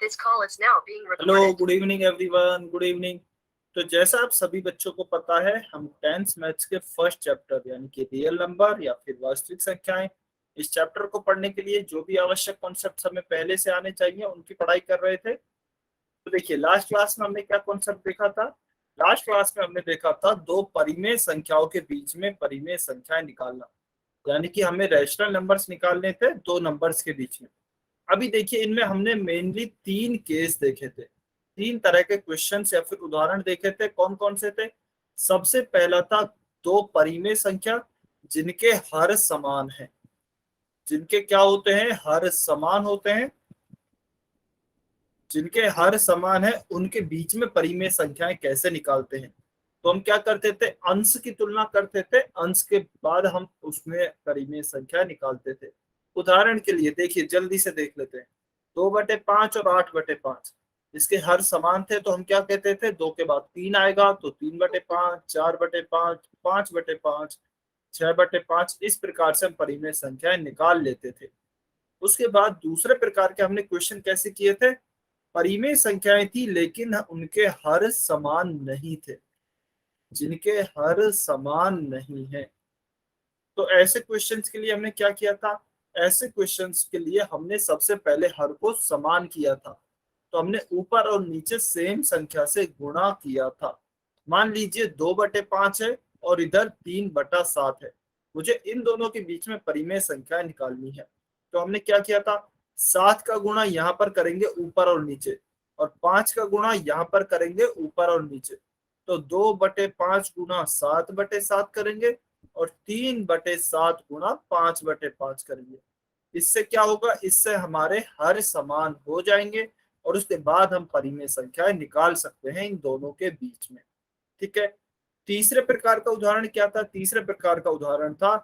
Hello, good evening everyone, good evening. तो जैसा आप सभी बच्चों को पता है, हम टेंथ मैथ्स के फर्स्ट चैप्टर यानी कि रियल नंबर या फिर वास्तविक संख्याएं, इस चैप्टर को पढ़ने के लिए जो भी आवश्यक कॉन्सेप्ट हमें पहले से आने चाहिए उनकी पढ़ाई कर रहे थे। तो देखिए, लास्ट क्लास में हमने क्या कॉन्सेप्ट देखा था। लास्ट क्लास में हमने देखा था दो परिमेय संख्याओं के बीच में परिमेय संख्याएं निकालना, यानी कि हमें रैशनल नंबर्स निकालने थे दो नंबर्स के बीच में। अभी देखिए, इनमें हमने मेनली तीन केस देखे थे, तीन तरह के क्वेश्चन या फिर उदाहरण देखे थे। कौन कौन से थे? सबसे पहला था दो परिमेय संख्या जिनके हर समान है, जिनके क्या होते हैं, हर समान होते हैं, जिनके हर समान है उनके बीच में परिमेय संख्याएं कैसे निकालते हैं। तो हम क्या करते थे, अंश की तुलना करते थे, अंश के बाद हम उसमें परिमेय संख्या निकालते थे। उदाहरण के लिए देखिए, जल्दी से देख लेते हैं। 2/5 और 8/5 इसके हर समान थे, तो हम क्या कहते थे, दो के बाद तीन आएगा तो 3/5, 4/5, 5/5, 6/5, इस प्रकार से हम परिमेय संख्याएं निकाल लेते थे। उसके बाद दूसरे प्रकार के हमने क्वेश्चन कैसे किए थे, परिमेय संख्याएं थी लेकिन उनके हर समान नहीं थे, जिनके हर समान नहीं है। तो ऐसे क्वेश्चंस के लिए हमने क्या किया था, ऐसे क्वेश्चंस के लिए हमने सबसे पहले हर को समान किया था। तो हमने ऊपर और नीचे सेम संख्या से गुणा किया था। मान लीजिए 2/5 है और इधर 3/7 है, मुझे इन दोनों के बीच में परिमेय संख्या निकालनी है। तो हमने क्या किया था, 7 का गुणा यहाँ पर करेंगे ऊपर और नीचे, और 5 का गुणा यहाँ पर करेंगे ऊपर और नीचे। तो 2/5 गुणा 7/7 करेंगे और 3/7 गुणा 5/5 करेंगे। इससे क्या होगा, इससे हमारे हर समान हो जाएंगे और उसके बाद हम परिमेय संख्याएं निकाल सकते हैं इन दोनों के बीच में। ठीक है। तीसरे प्रकार का उदाहरण क्या था, तीसरे प्रकार का उदाहरण था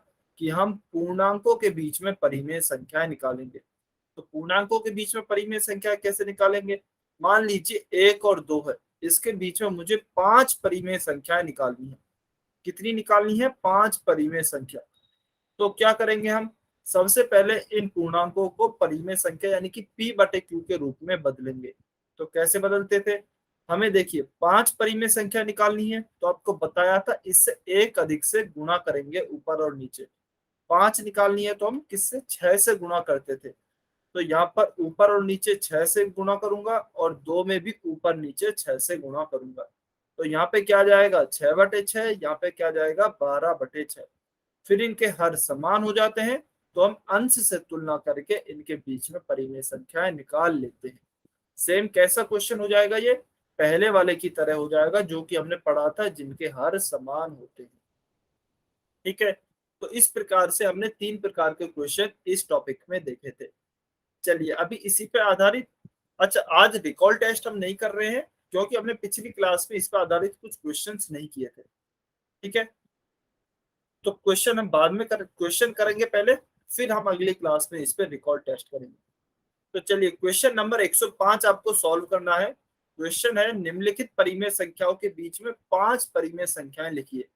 कि हम पूर्णांकों के बीच में परिमेय संख्याएं निकालेंगे। तो पूर्णांकों के बीच में परिमेय संख्या कैसे निकालेंगे, मान लीजिए 1 और 2 है, इसके बीच में मुझे 5 परिमेय संख्याएं निकालनी है। कितनी निकालनी है, 5 परिमेय संख्या। तो क्या करेंगे हम, सबसे पहले इन पूर्णांकों को परिमेय संख्या यानी कि p/q के रूप में बदलेंगे। तो कैसे बदलते थे, हमें देखिए 5 परिमेय संख्या निकालनी है, तो आपको बताया था इससे एक अधिक से गुणा करेंगे ऊपर और नीचे। 5 निकालनी है तो हम किससे, 6 से गुणा करते थे। तो यहाँ पर ऊपर और नीचे 6 से गुणा करूंगा और 2 में भी ऊपर नीचे 6 से गुणा करूंगा। तो यहाँ पे क्या जाएगा, 6/6, यहाँ पे क्या जाएगा, 12/6। फिर इनके हर समान हो जाते हैं, तो हम अंश से तुलना करके इनके बीच में परिमेय संख्याएं निकाल लेते हैं। सेम कैसा क्वेश्चन हो जाएगा ये, पहले वाले की तरह हो जाएगा जो कि हमने पढ़ा था, जिनके हर समान होते हैं। ठीक है। तो इस प्रकार से हमने तीन प्रकार के क्वेश्चन इस टॉपिक में देखे थे। चलिए अभी इसी पे आधारित, अच्छा आज रिकॉल टेस्ट हम नहीं कर रहे हैं क्योंकि हमने पिछली क्लास में इस पर आधारित कुछ क्वेश्चंस नहीं किए थे। ठीक है। तो क्वेश्चन हम बाद में क्वेश्चन करेंगे पहले, फिर हम अगली क्लास में इस पे रिकॉल टेस्ट करेंगे। तो चलिए क्वेश्चन नंबर 105 आपको सॉल्व करना है। क्वेश्चन है, निम्नलिखित परिमेय संख्याओं के बीच में 5 परिमेय संख्याएं लिखिए।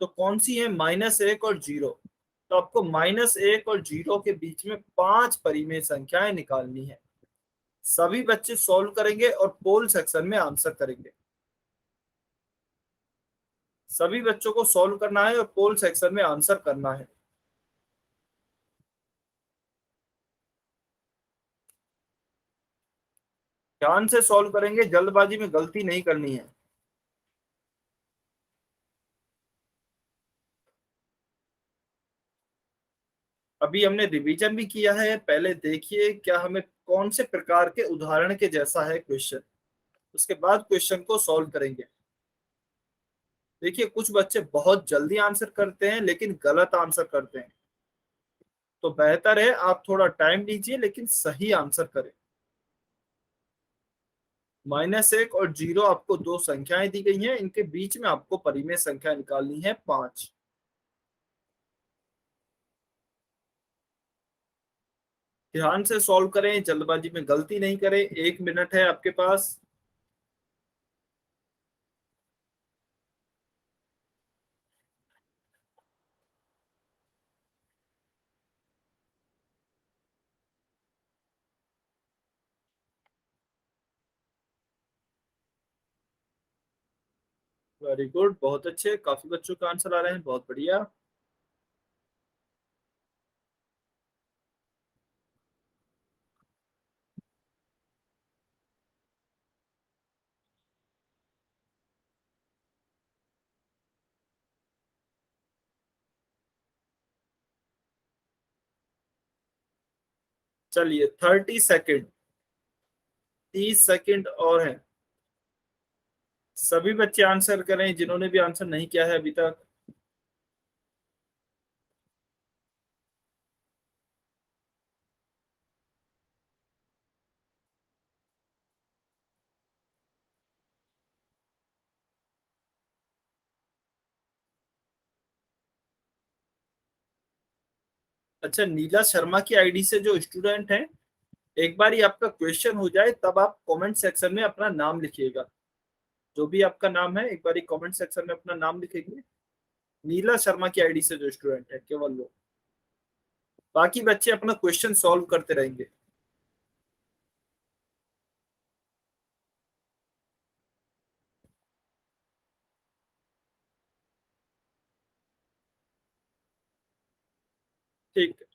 तो कौन सी है, -1 और 0। तो आपको -1 और 0 के बीच में 5 परिमेय संख्याएं निकालनी है। सभी बच्चे सॉल्व करेंगे और पोल सेक्शन में आंसर करेंगे। सभी बच्चों को सॉल्व करना है और पोल सेक्शन में आंसर करना है। ध्यान से सॉल्व करेंगे, जल्दबाजी में गलती नहीं करनी है। अभी हमने रिवीजन भी किया है, पहले देखिए क्या हमें कौन से प्रकार के उदाहरण के जैसा है क्वेश्चन, उसके बाद क्वेश्चन को सॉल्व करेंगे। देखिए कुछ बच्चे बहुत जल्दी आंसर करते हैं लेकिन गलत आंसर करते हैं, तो बेहतर है आप थोड़ा टाइम लीजिए लेकिन सही आंसर करें। -1 और 0 आपको दो संख्याएं दी गई हैं, इनके बीच में आपको परिमेय संख्या निकालनी है 5। ध्यान से सॉल्व करें, जल्दबाजी में गलती नहीं करें, 1 मिनट है आपके पास। वेरी गुड, बहुत अच्छे, काफी बच्चों का आंसर आ रहे हैं, बहुत बढ़िया। चलिए 30 सेकेंड, 30 सेकेंड और हैं। सभी बच्चे आंसर करें जिन्होंने भी आंसर नहीं किया है अभी तक। अच्छा, नीला शर्मा की आईडी से जो स्टूडेंट हैं, एक बार ही आपका क्वेश्चन हो जाए तब आप कमेंट सेक्शन में अपना नाम लिखिएगा। जो भी आपका नाम है एक बार ही कमेंट सेक्शन में अपना नाम लिखेंगे। नीला शर्मा की आईडी से जो स्टूडेंट है केवल वो, बाकी बच्चे अपना क्वेश्चन सॉल्व करते रहेंगे। ठीक है।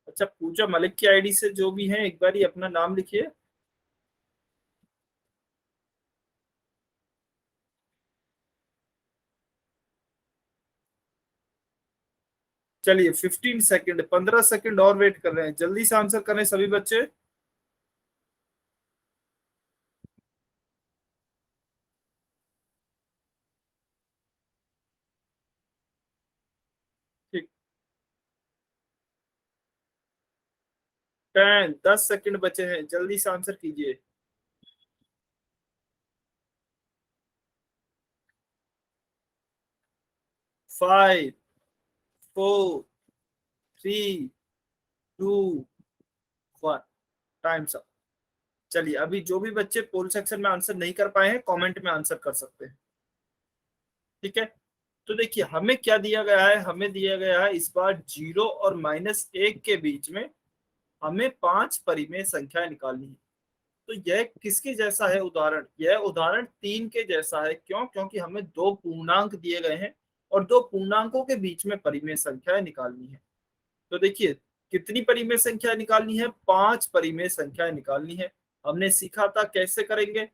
अच्छा, पूजा मलिक की आईडी से जो भी है एक बार ही अपना नाम लिखिए। चलिए 15 सेकेंड, 15 सेकेंड और वेट कर रहे हैं, जल्दी से आंसर करें सभी बच्चे। ठीक। 10 सेकेंड बचे हैं, जल्दी से आंसर कीजिए। 5, 4, 3, 2, 1। Times up. चलिए, अभी जो भी बच्चे पोल सेक्शन में आंसर नहीं कर पाए हैं कमेंट में आंसर कर सकते हैं। ठीक है। तो देखिए हमें क्या दिया गया है, हमें दिया गया है इस बार 0 और -1 के बीच में हमें 5 परिमेय संख्याएं निकालनी है। तो यह किसके जैसा है उदाहरण, यह उदाहरण 3 के जैसा है। क्यों? क्योंकि हमें दो पूर्णांक दिए गए हैं और दो पूर्णांकों के बीच में परिमेय संख्याएं निकालनी है। तो देखिए कितनी परिमेय संख्या निकालनी है, 5 परिमेय संख्याएं निकालनी है। हमने सीखा था कैसे करेंगे,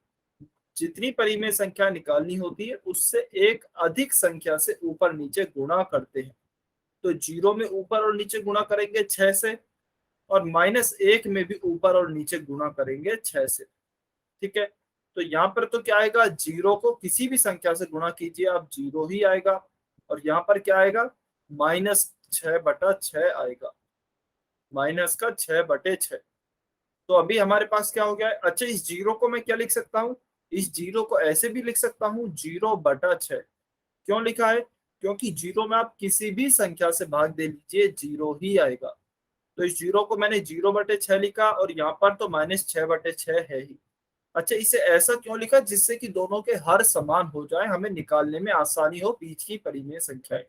जितनी परिमेय संख्या निकालनी होती है उससे एक अधिक संख्या से ऊपर नीचे गुणा करते हैं। तो 0 में ऊपर और नीचे गुणा करेंगे 6 से, और -1 में भी ऊपर और नीचे गुणा करेंगे 6 से। ठीक है। तो यहाँ पर तो क्या आएगा, 0 को किसी भी संख्या से गुणा कीजिए आप 0 ही आएगा। और यहाँ पर क्या आएगा, -6/6 आएगा, -6/6। तो अभी हमारे पास क्या हो गया है। अच्छा, इस 0 को मैं क्या लिख सकता हूँ, इस 0 को ऐसे भी लिख सकता हूँ 0/6। क्यों लिखा है, क्योंकि 0 में आप किसी भी संख्या से भाग दे लीजिए 0 ही आएगा। तो इस 0 को मैंने 0/6 लिखा, और यहाँ पर तो -6/6 है ही। अच्छा, इसे ऐसा क्यों लिखा, जिससे कि दोनों के हर समान हो जाए, हमें निकालने में आसानी हो बीच की परिमेय संख्याएं।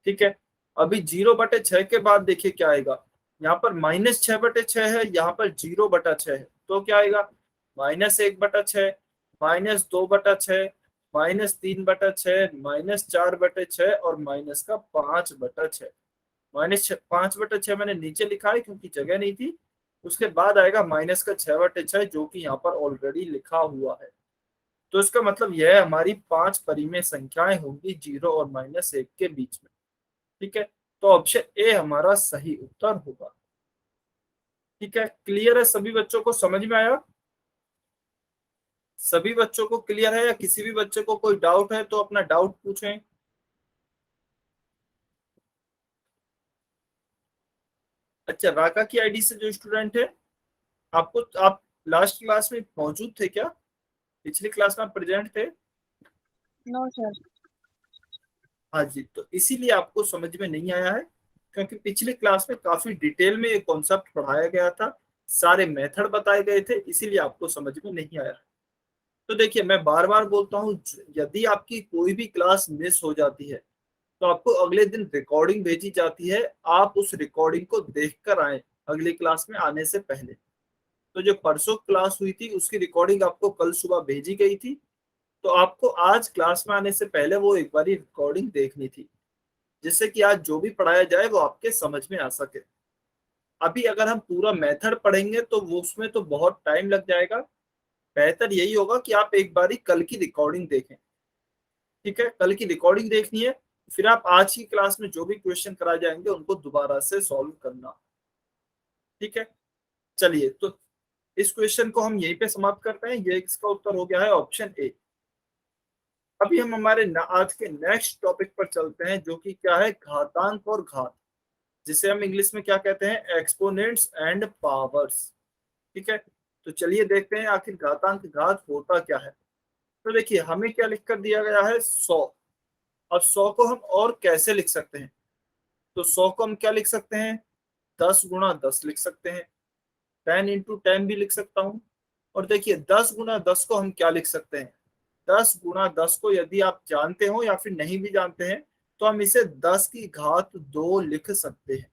ठीक है। अभी 0/6 के बाद देखिए क्या आएगा, यहाँ पर -6/6 है, यहाँ पर 0/6 है, तो क्या आएगा, -1/6, -2/6, -3/6, -4/6 और -5/6। -5/6 मैंने नीचे लिखा है क्योंकि जगह नहीं थी। उसके बाद आएगा -6/6 जो कि यहाँ पर ऑलरेडी लिखा हुआ है। तो इसका मतलब यह है हमारी 5 परिमेय संख्याएं होंगी 0 और -1 के बीच में। ठीक है। तो ऑप्शन ए हमारा सही उत्तर होगा। ठीक है, क्लियर है सभी बच्चों को, समझ में आया? सभी बच्चों को क्लियर है, या किसी भी बच्चे को कोई डाउट है तो अपना डाउट पूछें। अच्छा, राका की आईडी से जो स्टूडेंट है, आपको आप लास्ट क्लास में मौजूद थे क्या, पिछली क्लास में प्रेजेंट थे? No sir. हाँ जी, तो इसीलिए आपको समझ में नहीं आया है, क्योंकि पिछली क्लास में काफी डिटेल में ये कॉन्सेप्ट पढ़ाया गया था, सारे मेथड बताए गए थे, इसीलिए आपको समझ में नहीं आया। तो देखिए मैं बार बार बोलता हूँ, यदि आपकी कोई भी क्लास मिस हो जाती है तो आपको अगले दिन रिकॉर्डिंग भेजी जाती है, आप उस रिकॉर्डिंग को देख कर आए अगली क्लास में आने से पहले। तो जो परसों क्लास हुई थी उसकी रिकॉर्डिंग आपको कल सुबह भेजी गई थी, तो आपको आज क्लास में आने से पहले वो एक बार रिकॉर्डिंग देखनी थी, जिससे कि आज जो भी पढ़ाया जाए वो आपके समझ में आ सके। अभी अगर हम पूरा मेथड पढ़ेंगे तो वो उसमें तो बहुत टाइम लग जाएगा। बेहतर यही होगा कि आप एक बारी कल की रिकॉर्डिंग देखें। ठीक है, कल की रिकॉर्डिंग देखनी है, फिर आप आज की क्लास में जो भी क्वेश्चन कराए जाएंगे उनको दोबारा से सॉल्व करना। ठीक है, चलिए तो इस क्वेश्चन को हम यहीं पे समाप्त करते हैं। ये इसका उत्तर हो गया है ऑप्शन ए। अभी हम हमारे आज के नेक्स्ट टॉपिक पर चलते हैं, जो कि क्या है, घातांक और घात, जिसे हम इंग्लिश में क्या कहते हैं, एक्सपोनेंट्स एंड पावर्स। ठीक है, तो चलिए देखते हैं आखिर घातांक घात होता क्या है। तो देखिए हमें क्या लिख कर दिया गया है, 100। अब 100 को हम और कैसे लिख सकते हैं, तो 100 को हम क्या लिख सकते हैं, 10 गुणा 10 लिख सकते हैं, 10 into 10 भी लिख सकता हूँ। और देखिए 10 गुणा 10 को हम क्या लिख सकते हैं, 10 गुणा 10 को यदि आप जानते हो या फिर नहीं भी जानते हैं तो हम इसे 10 की घात 2 लिख सकते हैं।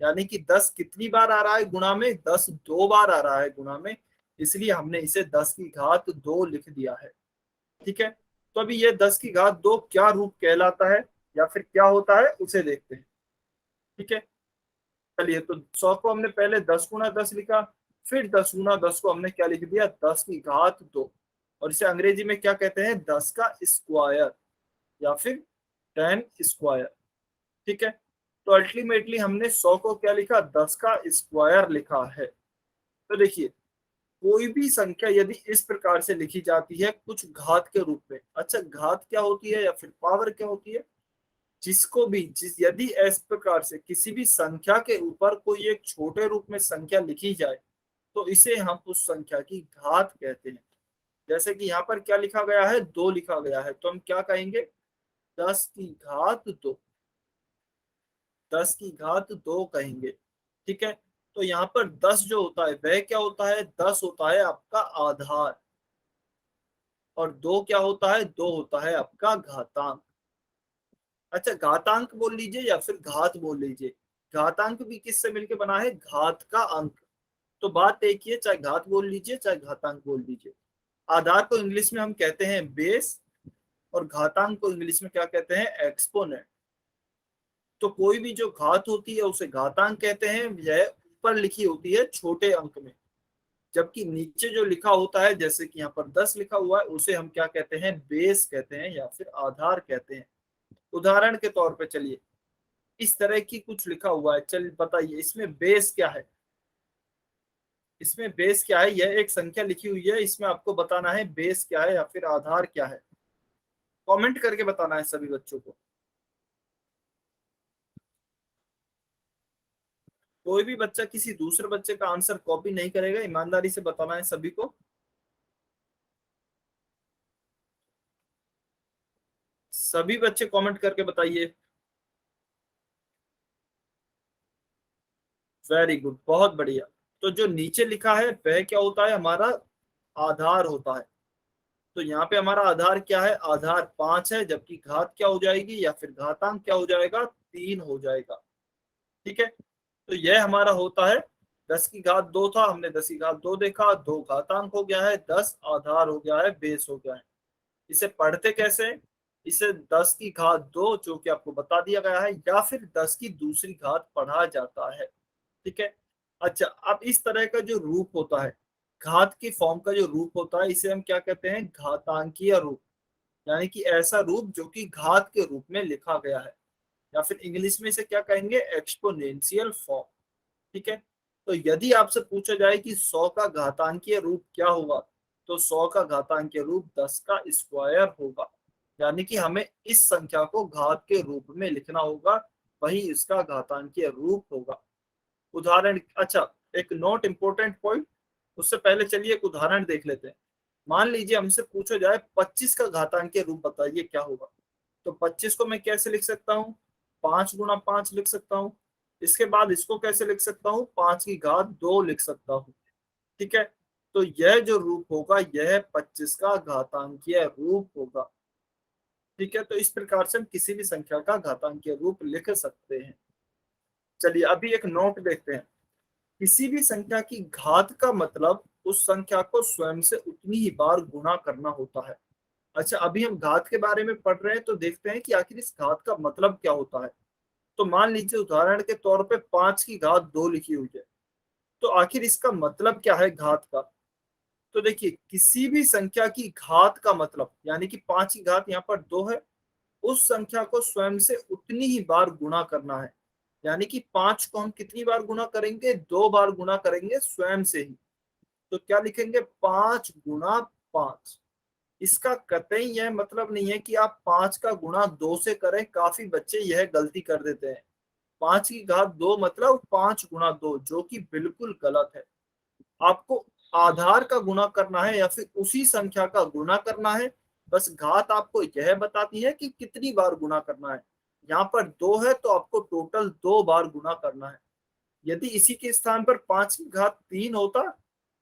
यानी कि 10 कितनी बार आ रहा है गुणा में, 10 2 बार आ रहा है गुणा में, इसलिए हमने इसे 10 की घात 2 लिख दिया है। ठीक है, तो अभी ये 10 की घात 2 क्या रूप कहलाता है या फिर क्या होता है उसे देखते हैं। ठीक है, चलिए तो 100 को हमने पहले 10 गुणा 10 लिखा, फिर 10 गुणा 10 को हमने क्या लिख दिया, 10 की घात 2। और इसे अंग्रेजी में क्या कहते हैं, 10 का स्क्वायर या फिर 10 स्क्वायर। ठीक है, तो अल्टीमेटली हमने 100 को क्या लिखा, 10 का स्क्वायर लिखा है। तो देखिए कोई भी संख्या यदि इस प्रकार से लिखी जाती है कुछ घात के रूप में, अच्छा घात क्या होती है या फिर पावर क्या होती है, जिसको भी यदि इस प्रकार से किसी भी संख्या के ऊपर कोई एक छोटे रूप में संख्या लिखी जाए तो इसे हम उस संख्या की घात कहते हैं। जैसे कि यहाँ पर क्या लिखा गया है, 2 लिखा गया है, तो हम क्या कहेंगे, 10 की घात 2, 10 की घात 2 कहेंगे। ठीक है, तो यहाँ पर 10 जो होता है वह क्या होता है, 10 होता है आपका आधार, और 2 क्या होता है, 2 होता है आपका घातांक। अच्छा घातांक बोल लीजिए या फिर घात बोल लीजिए, घातांक भी किससे मिलके बना है, घात का अंक। तो बात एक ही है, चाहे घात बोल लीजिए चाहे घातांक बोल लीजिए। आधार को इंग्लिश में हम कहते हैं बेस, और घातांक को इंग्लिश में क्या कहते हैं, एक्सपोनेंट। तो कोई भी जो घात होती है उसे घातांक कहते हैं, यह ऊपर लिखी होती है छोटे अंक में, जबकि नीचे जो लिखा होता है जैसे कि यहाँ पर 10 लिखा हुआ है उसे हम क्या कहते हैं, बेस कहते हैं या फिर आधार कहते हैं। उदाहरण के तौर पे चलिए इस तरह की कुछ लिखा हुआ है, चल बताइए इसमें बेस क्या है, इसमें बेस क्या है, यह एक संख्या लिखी हुई है, इसमें आपको बताना है बेस क्या है या फिर आधार क्या है। कमेंट करके बताना है सभी बच्चों को। कोई भी बच्चा किसी दूसरे बच्चे का आंसर कॉपी नहीं करेगा, ईमानदारी से बताना है सभी को। सभी बच्चे कमेंट करके बताइए। वेरी गुड, बहुत बढ़िया। तो जो नीचे लिखा है वह क्या होता है, हमारा आधार होता है। तो यहाँ पे हमारा आधार क्या है, आधार 5 है, जबकि घात क्या हो जाएगी या फिर घातांक क्या हो जाएगा, 3 हो जाएगा। ठीक है, तो यह हमारा होता है, 10 की घात 2 था, हमने 10 की घात 2 देखा, 2 घातांक हो गया है, 10 आधार हो गया है, बेस हो गया है। इसे पढ़ते कैसे हैं? इसे 10 की घात 2 जो कि आपको बता दिया गया है, या फिर 10 की दूसरी घात पढ़ा जाता है। ठीक है, अच्छा अब इस तरह का जो रूप होता है, घात की फॉर्म का जो रूप होता है इसे हम क्या कहते हैं, घातांकीय रूप। यानी कि ऐसा रूप जो कि घात के रूप में लिखा गया है, या फिर इंग्लिश में इसे क्या कहेंगे, एक्सपोनेंशियल फॉर्म। ठीक है, तो यदि आपसे पूछा जाए कि 100 का घातांकीय रूप क्या होगा, तो 100 का घातांकीय रूप 10 का स्क्वायर होगा। यानी कि हमें इस संख्या को घात के रूप में लिखना होगा, वही इसका घातांकीय रूप होगा। उदाहरण, अच्छा एक नोट इम्पोर्टेंट पॉइंट, उससे पहले चलिए एक उदाहरण देख लेते हैं। मान लीजिए हमसे पूछा जाए 25 का घातांकीय रूप बताइए क्या होगा, तो 25 को मैं कैसे लिख सकता हूँ, 5 गुणा 5 लिख सकता हूँ। इसके बाद इसको कैसे लिख सकता हूँ, 5 की घात 2 लिख सकता हूँ। ठीक है, तो यह जो रूप होगा यह 25 का घातांकीय रूप होगा। ठीक है, तो इस प्रकार से हम किसी भी संख्या का घातांकीय रूप लिख सकते हैं। चलिए अभी एक नोट देखते हैं। किसी भी संख्या की घात का मतलब उस संख्या को स्वयं से उतनी ही बार गुणा करना होता है। अच्छा, अभी हम घात के बारे में पढ़ रहे हैं तो देखते हैं कि आखिर इस घात का मतलब क्या होता है। तो मान लीजिए उदाहरण के तौर पे 5 की घात 2 लिखी हुई है, तो आखिर इसका मतलब क्या है घात का। तो देखिए किसी भी संख्या की घात का मतलब यानी कि 5 की घात यहाँ पर 2 है, उस संख्या को स्वयं से उतनी ही बार गुणा करना है। यानी कि 5 को हम कितनी बार गुणा करेंगे, 2 बार गुणा करेंगे स्वयं से ही। तो क्या लिखेंगे, 5 गुणा 5। इसका कतई यह मतलब नहीं है कि आप 5 का गुणा 2 से करें, काफी बच्चे यह गलती कर देते हैं। 5 की घात 2 मतलब 5 गुणा 2, जो कि बिल्कुल गलत है। आपको आधार का गुणा करना है या फिर उसी संख्या का गुणा करना है। बस घात आपको यह बताती है कि कितनी बार गुणा करना है। यहाँ पर 2 है तो आपको टोटल 2 बार गुणा करना है। यदि इसी के स्थान पर 5 की घात 3 होता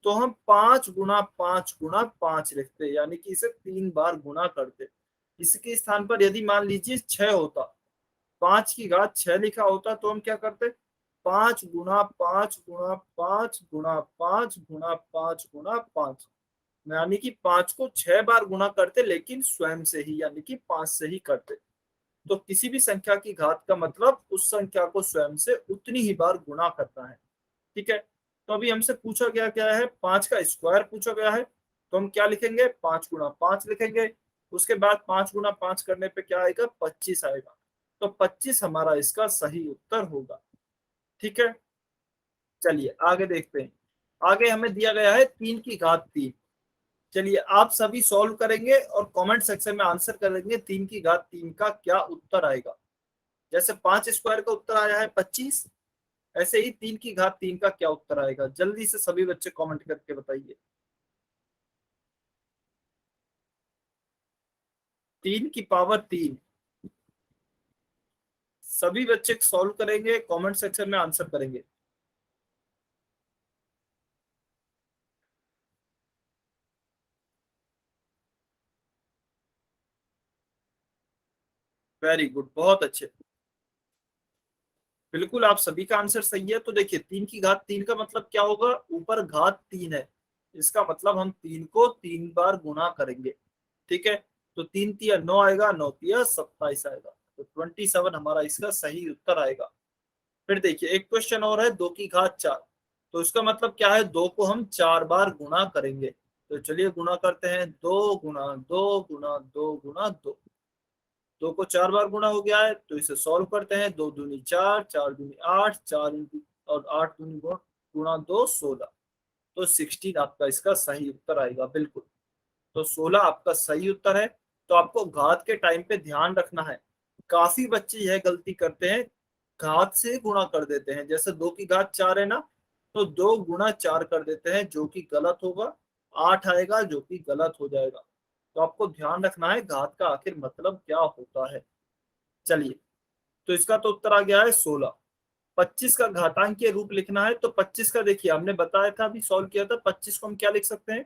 तो हम 5 गुणा 5 लिखते, यानी कि इसे 3 बार गुणा करते। इसके स्थान पर यदि मान लीजिए 6 होता, 5 की घात 6 लिखा होता तो हम क्या करते, 5 गुणा 5 गुणा 5 गुणा 5 गुणा 5, यानी कि 5 को 6 बार गुणा करते, लेकिन स्वयं से ही यानी कि 5 से ही करते। तो किसी भी संख्या की घात का मतलब उस संख्या को स्वयं से उतनी ही बार गुणा करना है। ठीक है, तो अभी हमसे पूछा गया क्या है, 5 का स्क्वायर पूछा गया है। तो हम क्या लिखेंगे, 5 गुणा 5 लिखेंगे। उसके बाद 5 गुणा 5 करने पे क्या आएगा, 25 आएगा। तो 25 हमारा इसका सही उत्तर होगा। ठीक है, चलिए आगे देखते हैं। आगे हमें दिया गया है 3 की घात 3। चलिए आप सभी सॉल्व करेंगे और कमेंट सेक्शन में आंसर करेंगे 3 की घात 3 का क्या उत्तर आएगा। जैसे 5 स्क्वायर का उत्तर आया है 25, ऐसे ही 3 की घात 3 का क्या उत्तर आएगा। जल्दी से सभी बच्चे कमेंट करके बताइए। 3 की पावर 3। सभी बच्चे सॉल्व करेंगे, कमेंट सेक्शन में आंसर करेंगे। वेरी गुड, बहुत अच्छे। बिल्कुल आप सभी का आंसर सही है। तो देखिए 3 की घात 3 का मतलब क्या होगा, ऊपर घात 3 है, इसका मतलब हम 3 को 3 बार गुणा करेंगे। ठीक है, तो 3 तिया 9 आएगा, 9 तिया 27 आएगा। तो 27 हमारा इसका सही उत्तर आएगा। फिर देखिए एक क्वेश्चन और है, 2 की घात 4। तो इसका मतलब क्या है, 2 को हम 4 बार गुणा करेंगे। तो चलिए गुणा करते हैं, 2 गुणा 2 गुणा 2 गुणा 2। 2 को 4 बार गुणा हो गया है, तो इसे सॉल्व करते हैं। 2 दूनी 4, 4 दूनी 8, 4 और 8 दूनी गुणा 2 16। तो 16 आपका इसका सही उत्तर आएगा। बिल्कुल, तो 16 आपका सही उत्तर है। तो आपको घात के टाइम पे ध्यान रखना है, काफी बच्चे यह गलती करते हैं, घात से गुणा कर देते हैं। जैसे 2 की घात 4 है ना, तो 2 गुणा 4 कर देते हैं, जो कि गलत होगा। 8 आएगा जो कि गलत हो जाएगा। तो आपको ध्यान रखना है घात का आखिर मतलब क्या होता है। चलिए, तो इसका तो उत्तर आ गया है 16। 25 का घातांकीय रूप लिखना है। तो 25 का देखिए हमने बताया था, अभी सॉल्व किया था, 25 को हम क्या लिख सकते हैं,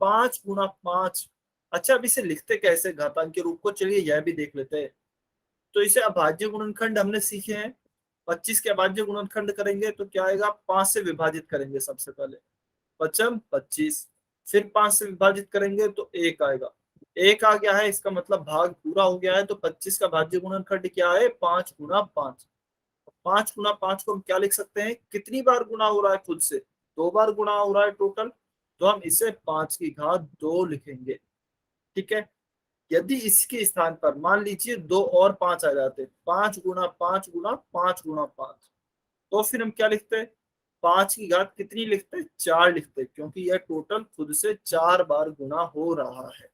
5 गुणा 5। अच्छा, अब इसे लिखते कैसे घातांक के रूप को, चलिए यह भी देख लेते हैं। तो इसे अभाज्य गुणनखंड हमने सीखे हैं। 25 के अभाज्य गुणनखंड करेंगे तो क्या आएगा, 5 से विभाजित करेंगे सबसे पहले, पचम 25। फिर 5 से विभाजित करेंगे तो 1 आएगा। 1 आ गया है, इसका मतलब भाग पूरा हो गया है। तो 25 का भाज्य गुणनखंड क्या है, 5 गुणा 5। 5 गुणा 5 को हम क्या लिख सकते हैं, कितनी बार गुणा हो रहा है, खुद से 2 बार गुणा हो रहा है टोटल। तो हम इसे 5 की घात 2 लिखेंगे। ठीक है, यदि इसके स्थान पर मान लीजिए 2 और 5 आ जाते, 5 गुणा 5 गुणा 5 गुणा 5, तो फिर हम क्या लिखते, 5 की घात कितनी लिखते, 4 लिखते, क्योंकि यह टोटल खुद से 4 बार गुणा हो रहा है।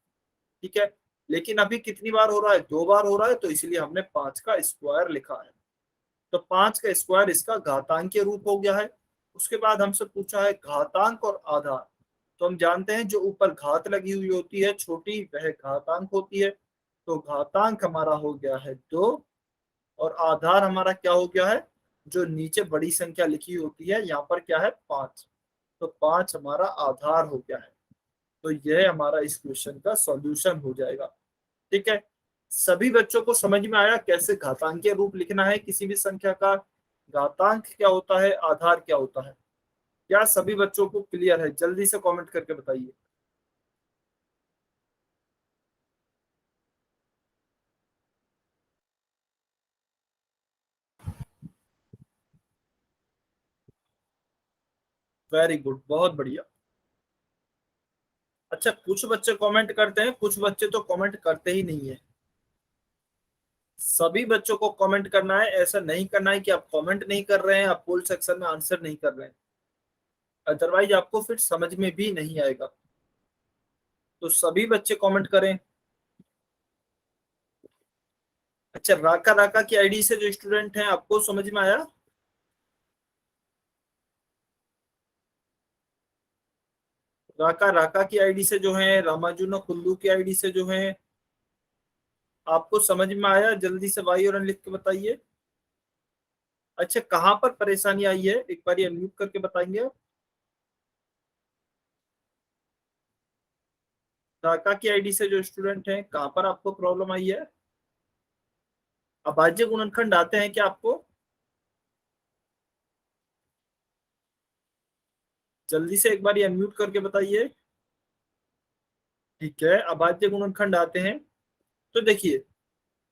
ठीक है, लेकिन अभी कितनी बार हो रहा है, 2 बार हो रहा है, तो इसलिए हमने 5 का स्क्वायर लिखा है। तो 5 का स्क्वायर इसका घातांकीय रूप हो गया है। उसके बाद हमसे पूछा है घातांक और आधार। तो हम जानते हैं जो ऊपर घात लगी हुई होती है छोटी, वह घातांक होती है। तो घातांक हमारा हो गया है 2, और आधार हमारा क्या हो गया है, जो नीचे बड़ी संख्या लिखी होती है, यहाँ पर क्या है 5। तो 5 हमारा आधार हो गया है। तो यह हमारा इस क्वेश्चन का सॉल्यूशन हो जाएगा। ठीक है, सभी बच्चों को समझ में आया कैसे घातांकीय रूप लिखना है किसी भी संख्या का, घातांक क्या होता है, आधार क्या होता है? क्या सभी बच्चों को क्लियर है? जल्दी से कमेंट करके बताइए। वेरी गुड, बहुत बढ़िया। अच्छा, कुछ बच्चे कमेंट करते हैं, कुछ बच्चे तो कमेंट करते ही नहीं है। सभी बच्चों को कमेंट करना है, ऐसा नहीं करना है कि आप कमेंट नहीं कर रहे हैं, आप पोल सेक्शन में आंसर नहीं कर रहे हैं, अदरवाइज आपको फिर समझ में भी नहीं आएगा। तो सभी बच्चे कमेंट करें। अच्छा, राका राका की आईडी से जो स्टूडेंट हैं, आपको समझ में आया? राका राका की आईडी से जो है, रामाजुनो कुल्लू की आईडी से जो है, आपको समझ में आया? जल्दी से वाई और लिख के बताइए। अच्छा, कहाँ पर परेशानी आई है, एक बार अनम्यूट करके बताएंगे आप? राका की आईडी से जो स्टूडेंट हैं, कहाँ पर आपको प्रॉब्लम आई है? अभाज्य गुणनखंड आते हैं क्या आपको? जल्दी से एक बार अनम्यूट करके बताइए। ठीक है, अभाज्य गुणनखंड आते हैं। तो देखिए,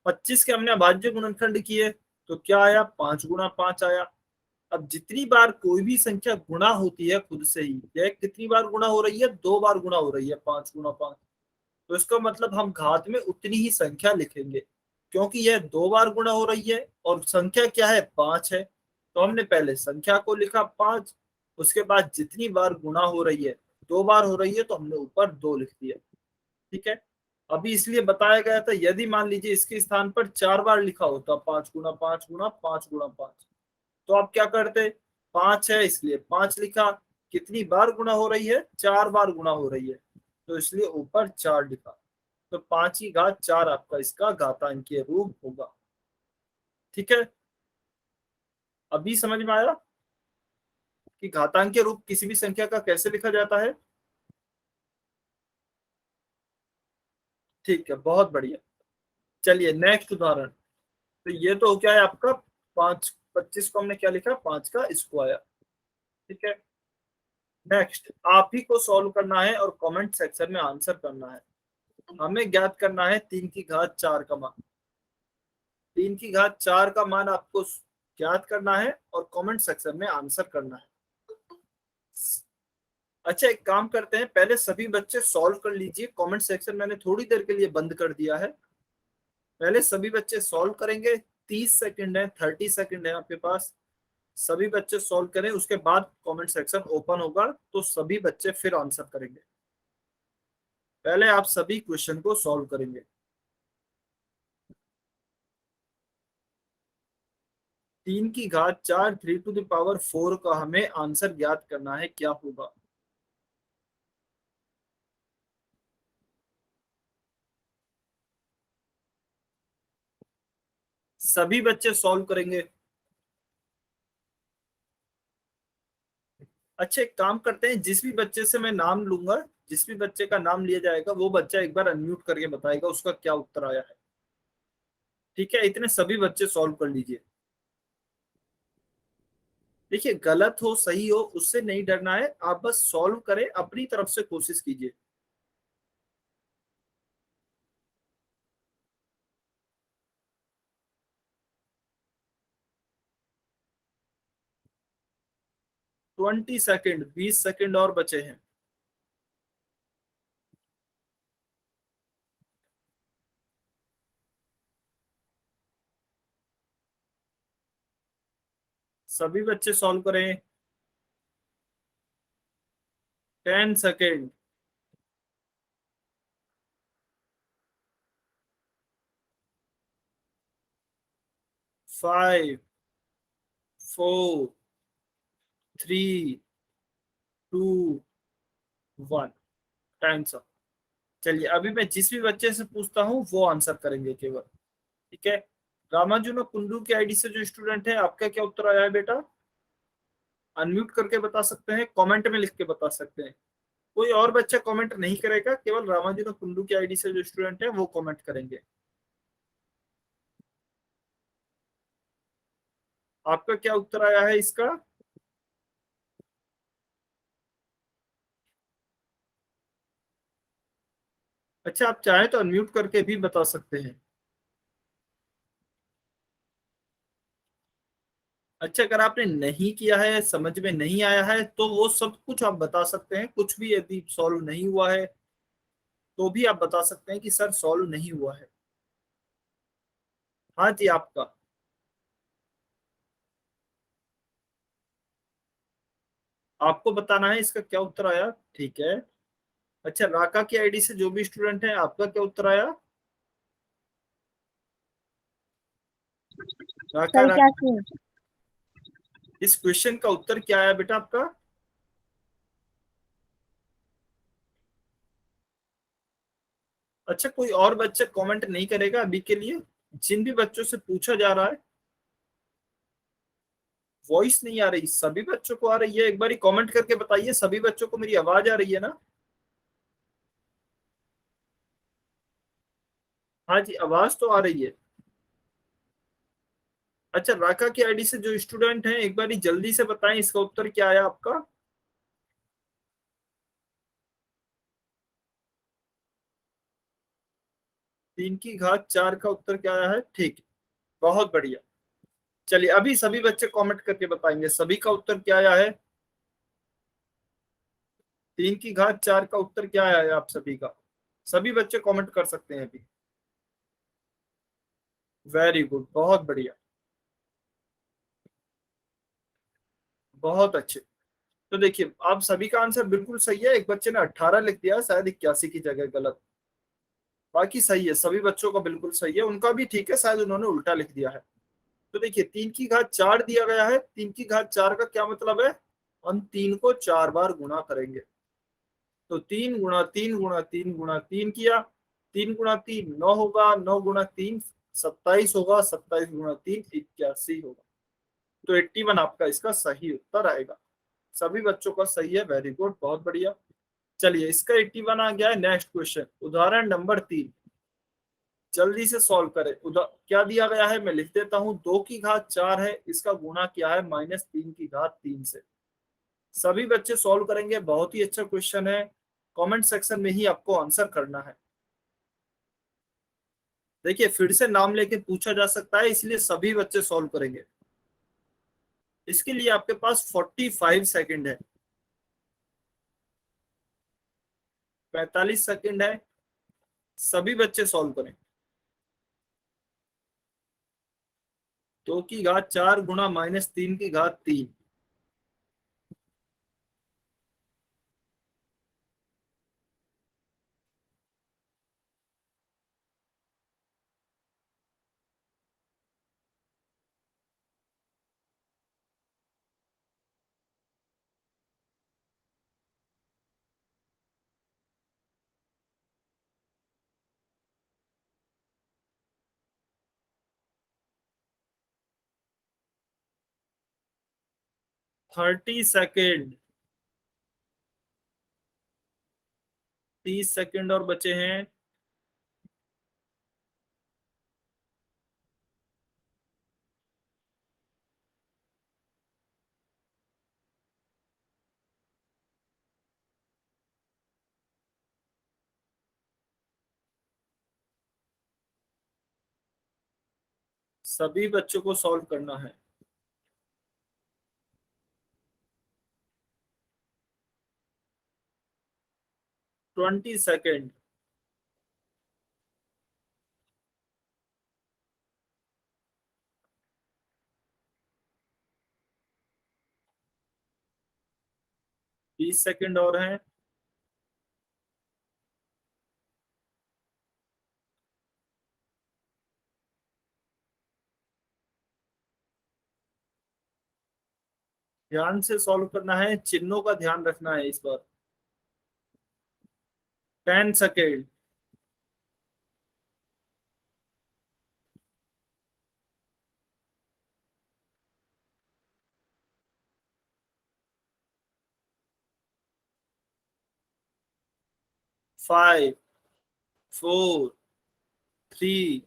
25 के हमने अभाज्य गुणनखंड किए, तो क्या आया? 5 गुणा 5 आया। अब जितनी बार कोई भी संख्या गुणा होती है खुद से ही, यह कितनी बार गुणा हो रही है? 2 बार गुणा हो रही है, 5 गुणा 5। तो इसका मतलब हम घात में उतनी ही संख्या लिखेंगे, क्योंकि यह 2 बार गुणा हो रही है और संख्या क्या है? 5 है। तो हमने पहले संख्या को लिखा 5, उसके बाद जितनी बार गुणा हो रही है, 2 बार हो रही है, तो हमने ऊपर 2 लिख दिया। ठीक है, अभी इसलिए बताया गया था, यदि मान लीजिए इसके स्थान पर 4 बार लिखा होता, 5 गुणा 5 गुणा 5 गुणा 5, तो आप क्या करते? 5 है इसलिए 5 लिखा। कितनी बार गुणा हो रही है? 4 बार गुणा हो रही है, तो इसलिए ऊपर 4 लिखा। तो 5 की घात 4 आपका इसका घातांकीय रूप होगा। ठीक है, अभी समझ में आया कि घातांकीय रूप किसी भी संख्या का कैसे लिखा जाता है? ठीक है, बहुत बढ़िया। चलिए नेक्स्ट उदाहरण। तो ये तो क्या है आपका? 5, 25 को हमने क्या लिखा? 5 का स्क्वायर। ठीक है, नेक्स्ट आप ही को सॉल्व करना है और कमेंट सेक्शन में आंसर करना है। हमें ज्ञात करना है 3 की घात 4 का मान। 3 की घात 4 का मान आपको ज्ञात करना है और कमेंट सेक्शन में आंसर करना है। अच्छा, एक काम करते हैं, पहले सभी बच्चे सॉल्व कर लीजिए। कमेंट सेक्शन मैंने थोड़ी देर के लिए बंद कर दिया है, पहले सभी बच्चे सॉल्व करेंगे। 30 सेकंड है, 30 सेकंड है आपके पास, सभी बच्चे सॉल्व करें, उसके बाद कमेंट सेक्शन ओपन होगा, तो सभी बच्चे फिर आंसर करेंगे। पहले आप सभी क्वेश्चन को सॉल्व करेंगे। 3 की घात 4 3 टू द पावर 4 का हमें आंसर ज्ञात करना है, क्या होगा? सभी बच्चे सॉल्व करेंगे। अच्छा, एक काम करते हैं, जिस भी बच्चे से मैं नाम लूंगा, जिस भी बच्चे का नाम लिया जाएगा, वो बच्चा एक बार अनम्यूट करके बताएगा उसका क्या उत्तर आया है। ठीक है, इतने सभी बच्चे सॉल्व कर लीजिए। देखिए, गलत हो सही हो उससे नहीं डरना है, आप बस सॉल्व करें, अपनी तरफ से कोशिश कीजिए। ट्वेंटी सेकेंड, 20 सेकेंड और बचे हैं। सभी बच्चे सॉल्व करें। 10 सेकेंड। 5 4 3 2 1। Times up. चलिए, अभी मैं जिस भी बच्चे से पूछता हूँ वो आंसर करेंगे केवल। ठीक है, रामानुजन कुंडू की आईडी से जो स्टूडेंट है, आपका क्या उत्तर आया है बेटा? अनम्यूट करके बता सकते हैं, कमेंट में लिख के बता सकते हैं। कोई और बच्चा कमेंट नहीं करेगा, केवल रामाजी तो कुल्लू की आईडी से जो स्टूडेंट है वो कमेंट करेंगे। आपका क्या उत्तर आया है इसका? अच्छा, आप चाहे तो अनम्यूट करके भी बता सकते हैं। अच्छा, अगर आपने नहीं किया है, समझ में नहीं आया है, तो वो सब कुछ आप बता सकते हैं, कुछ भी यदि सॉल्व नहीं हुआ है तो भी आप बता सकते हैं कि सर सॉल्व नहीं हुआ है। हाँ जी, आपका। आपको बताना है इसका क्या उत्तर आया, ठीक है। अच्छा, राका की आईडी से जो भी स्टूडेंट है, आपका क्या उत्तर आया? राका सर क्या राका, किए? इस क्वेश्चन का उत्तर क्या आया बेटा आपका? अच्छा, कोई और बच्चा कमेंट नहीं करेगा अभी के लिए? जिन भी बच्चों से पूछा जा रहा है, वॉइस नहीं आ रही, सभी बच्चों को आ रही है? एक बार कमेंट करके बताइए, सभी बच्चों को मेरी आवाज आ रही है ना? हाँ जी, आवाज तो आ रही है। अच्छा, राका की आईडी से जो स्टूडेंट हैं, एक बार जल्दी से बताएं इसका उत्तर क्या आया आपका? 3 की घात 4 का उत्तर क्या आया है, ठीक है, बहुत बढ़िया। चलिए, अभी सभी बच्चे कमेंट करके बताएंगे सभी का उत्तर क्या आया है। 3 की घात 4 का उत्तर क्या आया है आप सभी का? सभी बच्चे कमेंट कर सकते हैं अभी। वेरी गुड, बहुत बढ़िया, बहुत अच्छे। तो देखिए, आप सभी का आंसर बिल्कुल सही है। एक बच्चे ने 18 लिख दिया, शायद 81 की जगह गलत। बाकी सही है, सभी बच्चों का बिल्कुल सही है, उनका भी ठीक है, शायद उन्होंने उल्टा लिख दिया है। तो देखिए, 3 की घात 4 दिया गया है। 3 की घात 4 का क्या मतलब है? हम 3 को 4 बार गुणा करेंगे। तो 3 गुणा 3 गुणा 3 गुणा 3 किया। 3 गुणा 3 9 होगा, 9 गुणा 3 27 होगा, 27 गुणा 3 81 होगा। तो 81 आपका इसका सही उत्तर आएगा। सभी बच्चों का सही है, वेरी गुड, बहुत बढ़िया। चलिए, इसका 81 आ गया है। नेक्स्ट क्वेश्चन, उदाहरण नंबर 3, जल्दी से सॉल्व करें। क्या दिया गया है, मैं लिख देता हूं। 2 की घात 4 है, इसका गुणा किया है -3 की घात 3 से। सभी बच्चे सॉल्व करेंगे, बहुत ही अच्छा क्वेश्चन है। कमेंट सेक्शन में ही आपको आंसर करना है। देखिए, फिर से नाम लेके पूछा जा सकता है, इसलिए सभी बच्चे सॉल्व करेंगे। इसके लिए आपके पास 45 सेकेंड है, 45 सेकेंड है। सभी बच्चे सॉल्व करें। 2 की घात 4 गुणा -3 की घात 3।30 सेकेंड, 30 सेकेंड और बचे हैं। सभी बच्चों को सॉल्व करना है। 20 सेकेंड। 20 सेकेंड और हैं। ध्यान से सॉल्व करना है, चिन्हों का ध्यान रखना है इस बार। 10 सेकेंड। 5 4 3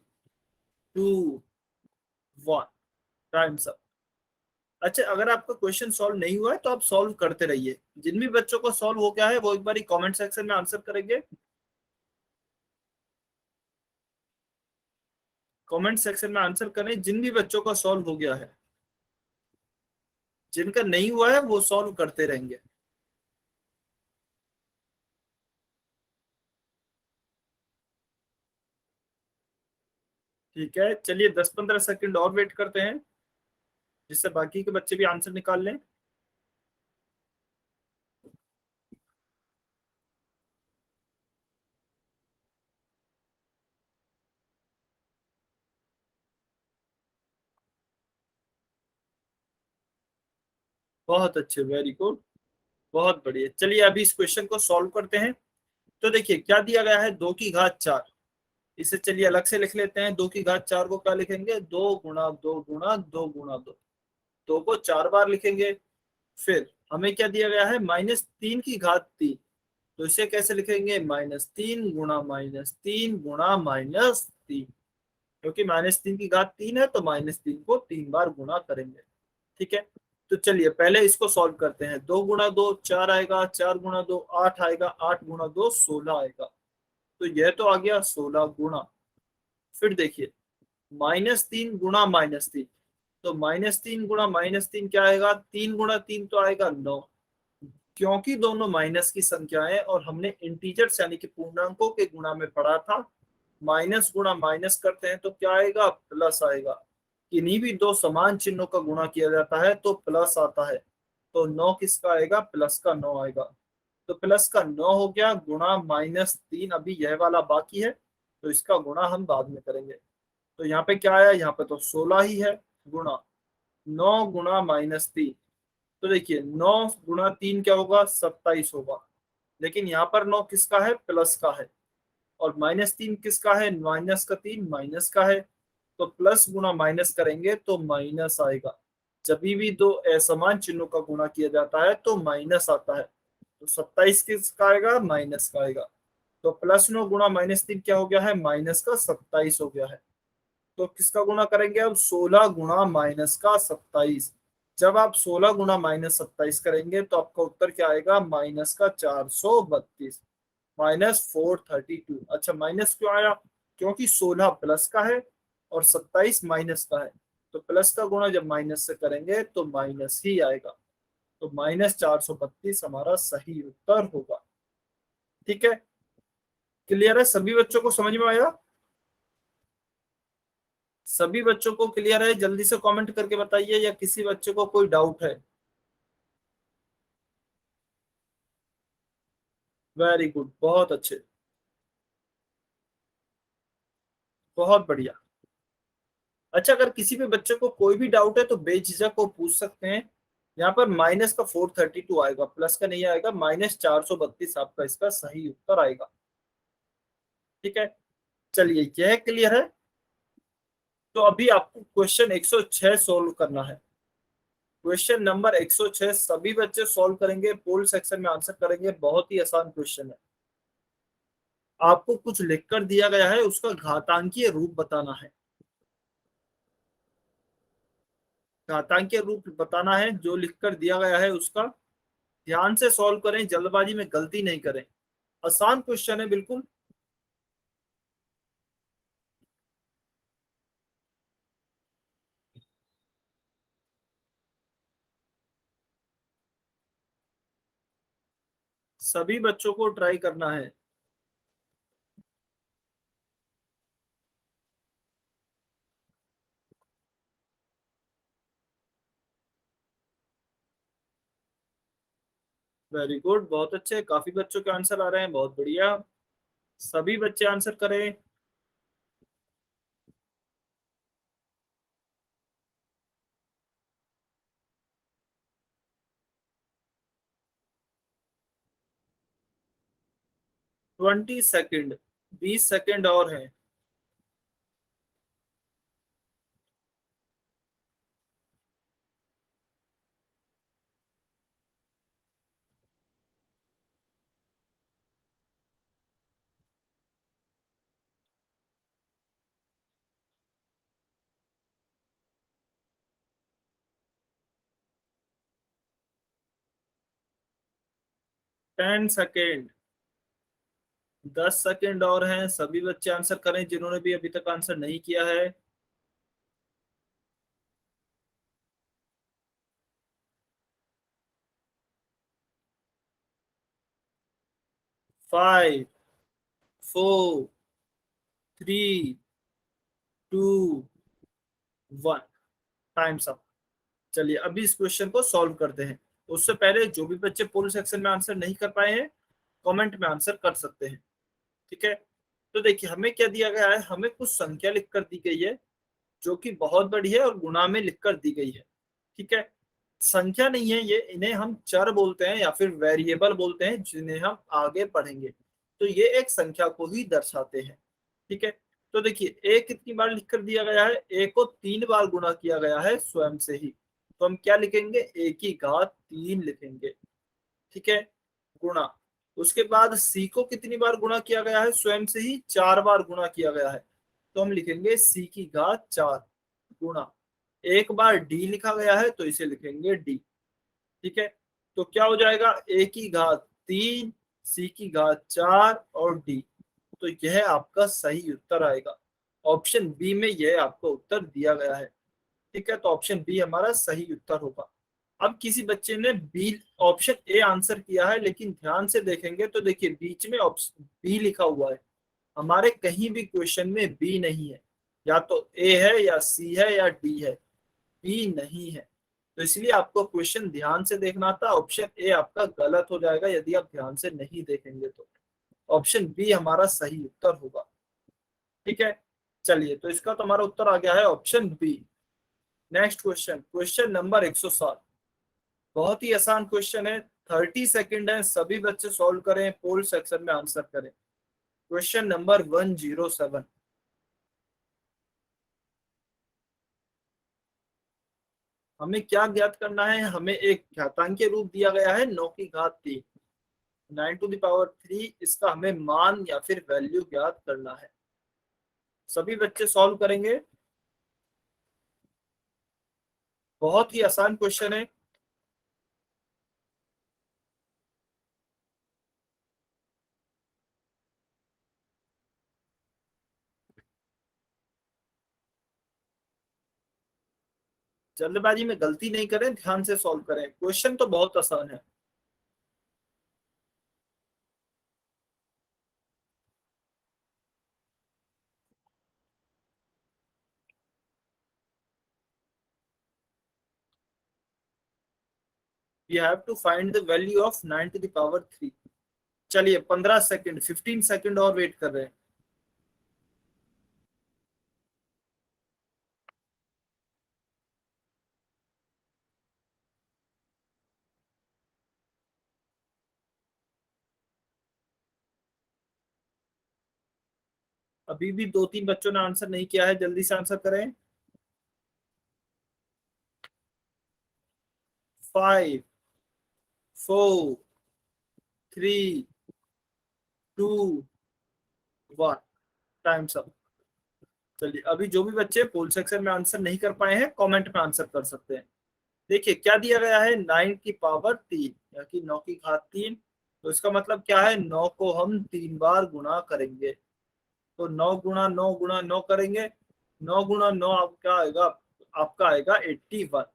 2 1। Times up. अच्छा, अगर आपका क्वेश्चन सॉल्व नहीं हुआ है तो आप सॉल्व करते रहिए। जिन भी बच्चों को सॉल्व हो गया है वो एक बार कमेंट सेक्शन में आंसर करेंगे। कमेंट सेक्शन में आंसर करें जिन भी बच्चों का सॉल्व हो गया है। जिनका नहीं हुआ है वो सॉल्व करते रहेंगे। ठीक है, चलिए 10-15 सेकंड और वेट करते हैं जिससे बाकी के बच्चे भी आंसर निकाल लें। बहुत अच्छे, वेरी गुड, बहुत बढ़िया। चलिए अभी इस क्वेश्चन को सॉल्व करते हैं। तो देखिए क्या दिया गया है, 2 की घात 4। इसे चलिए अलग से लिख लेते हैं। 2 की घात 4 को क्या लिखेंगे, 2 गुणा 2 गुणा 2। 2 को 4 बार लिखेंगे। फिर हमें क्या दिया गया है, -3 की घात 3। तो इसे कैसे लिखेंगे, -3 गुणा -3 गुणा -3। क्योंकि -3 की घात 3 है तो -3 को 3 बार गुणा करेंगे। ठीक है, तो चलिए पहले इसको सॉल्व करते हैं। 2 गुणा 2 4 आएगा, 4 गुणा 2 8 आएगा, 8 गुणा 2 16 आएगा। तो यह तो आ गया 16 गुणा। फिर देखिए -3 गुणा -3। तो -3 गुणा -3 क्या आएगा, 3 गुणा 3 तो आएगा 9। क्योंकि दोनों माइनस की संख्याएं और हमने इंटीजर्स यानी कि पूर्णांकों के गुणा में पढ़ा था, माइनस गुणा माइनस करते हैं तो क्या आएगा, प्लस आएगा। किन्हीं भी दो समान चिन्हों का गुणा किया जाता है तो प्लस आता है। तो 9 किसका आएगा, प्लस का 9 आएगा। तो प्लस का 9 हो गया, गुणा -3 अभी यह वाला बाकी है तो इसका गुणा हम बाद में करेंगे। तो यहाँ पे क्या आया, यहाँ पे तो 16 ही है। गुणा 9 गुणा -3। तो देखिए 9 गुणा 3 क्या होगा, 27 होगा। लेकिन यहाँ पर 9 किसका है, प्लस का है। और -3 किसका है, -3 माइनस का है। तो प्लस गुणा माइनस करेंगे तो माइनस आएगा। जब भी दो असमान चिन्हों का गुणा किया जाता है तो माइनस आता है। तो 27 किसका आएगा, माइनस का आएगा। तो +9 गुणा -3 क्या हो गया है, -27 हो गया है। तो किसका गुणा करेंगे अब, 16 गुणा -27। जब आप 16 गुणा -27 करेंगे तो आपका उत्तर क्या आएगा, -432, -432। अच्छा, माइनस क्यों आया, क्योंकि 16 प्लस का है और 27 माइनस का है। तो प्लस का गुणा जब माइनस से करेंगे तो माइनस ही आएगा। तो -432 हमारा सही उत्तर होगा। ठीक है, क्लियर है, सभी बच्चों को समझ में आया। सभी बच्चों को क्लियर है, जल्दी से कमेंट करके बताइए, या किसी बच्चे को कोई डाउट है। वेरी गुड, बहुत अच्छे, बहुत बढ़िया। अच्छा, अगर किसी भी बच्चे को कोई भी डाउट है तो बेझिझक को पूछ सकते हैं। यहाँ पर माइनस का 432 आएगा, प्लस का नहीं आएगा। -432 आपका इसका सही उत्तर आएगा। ठीक है, चलिए यह क्लियर है। तो अभी आपको क्वेश्चन 106 सोल्व करना है। क्वेश्चन नंबर 106 सभी बच्चे सॉल्व करेंगे, पोल सेक्शन में आंसर करेंगे। बहुत ही आसान क्वेश्चन है। आपको कुछ लिखकर दिया गया है, उसका घातांकीय रूप बताना है। घातांकीय रूप बताना है, जो लिखकर दिया गया है उसका। ध्यान से सॉल्व करें, जल्दबाजी में गलती नहीं करें। आसान क्वेश्चन है बिल्कुल। सभी बच्चों को ट्राई करना है। वेरी गुड, बहुत अच्छे, काफी बच्चों के आंसर आ रहे हैं, बहुत बढ़िया। सभी बच्चे आंसर करें। ट्वेंटी सेकेंड, 20 सेकेंड और हैं। 10 सेकेंड, 10 सेकेंड और हैं। सभी बच्चे आंसर करें जिन्होंने भी अभी तक आंसर नहीं किया है। 5, 4, 3, 2, 1, टाइम्स अप। चलिए अभी इस क्वेश्चन को सॉल्व करते हैं। उससे पहले जो भी बच्चे पोल सेक्शन में आंसर नहीं कर पाए हैं, कमेंट में आंसर कर सकते हैं। ठीक है, तो देखिए हमें क्या दिया गया है, हमें कुछ संख्या लिख कर दी गई है जो कि बहुत बड़ी है और गुणा में लिख कर दी गई है। ठीक है, संख्या नहीं है ये, इन्हें हम चर बोलते हैं या फिर वेरिएबल बोलते हैं, जिन्हें हम आगे पढ़ेंगे। तो ये एक संख्या को ही दर्शाते हैं। ठीक है, तो देखिए ए कितनी बार लिख कर दिया गया है, ए को 3 बार गुणा किया गया है स्वयं से ही। तो हम क्या लिखेंगे, ए की घात 3 लिखेंगे। ठीक है, गुणा। उसके बाद सी को कितनी बार गुणा किया गया है, स्वयं से ही 4 बार गुणा किया गया है। तो हम लिखेंगे सी की घात 4 गुणा। एक बार डी लिखा गया है तो इसे लिखेंगे डी। ठीक है, तो क्या हो जाएगा, ए की घात 3, सी की घात 4 और डी। तो यह आपका सही उत्तर आएगा। ऑप्शन बी में यह आपको उत्तर दिया गया है। ठीक है, तो ऑप्शन बी हमारा सही उत्तर होगा। अब किसी बच्चे ने बी ऑप्शन ए आंसर किया है, लेकिन ध्यान से देखेंगे तो देखिए बीच में ऑप्शन बी लिखा हुआ है। हमारे कहीं भी क्वेश्चन में बी नहीं है, या तो ए है या सी है या डी है, बी नहीं है। तो इसलिए आपको क्वेश्चन ध्यान से देखना था। ऑप्शन ए आपका गलत हो जाएगा यदि आप ध्यान से नहीं देखेंगे तो। ऑप्शन बी हमारा सही उत्तर होगा। ठीक है, चलिए तो इसका तो हमारा उत्तर आ गया है option B. Next question, question number 107। बहुत ही आसान क्वेश्चन है, 30 सेकेंड है, सभी बच्चे सॉल्व करें, पोल सेक्शन में आंसर करें। Question number 107। हमें क्या ज्ञात करना है, हमें एक घातांकीय रूप दिया गया है 9 की घात 3, 9⁻³ इसका हमें मान या फिर वैल्यू ज्ञात करना है। सभी बच्चे सॉल्व करेंगे, बहुत ही आसान क्वेश्चन है। जल्दबाजी में गलती नहीं करें, ध्यान से सॉल्व करें, क्वेश्चन तो बहुत आसान है। We have to find the value of 9⁻³ चलिए 15 सेकेंड, 15 सेकेंड और वेट कर रहे हैं। अभी भी 2-3 बच्चों ने आंसर नहीं किया है, जल्दी से आंसर करें। 5, 4, 3, 2, 1, टाइम्स अप। चलिए अभी जो भी बच्चे पोल सेक्शन में आंसर नहीं कर पाए हैं, कमेंट में आंसर कर सकते हैं। देखिए क्या दिया गया है, 9⁻³ या कि 9 की घात 3। तो इसका मतलब क्या है, 9 को हम 3 बार गुणा करेंगे। तो 9 गुणा 9 गुणा 9 करेंगे, 9 गुणा 9 आपका आएगा, आपका आएगा 81।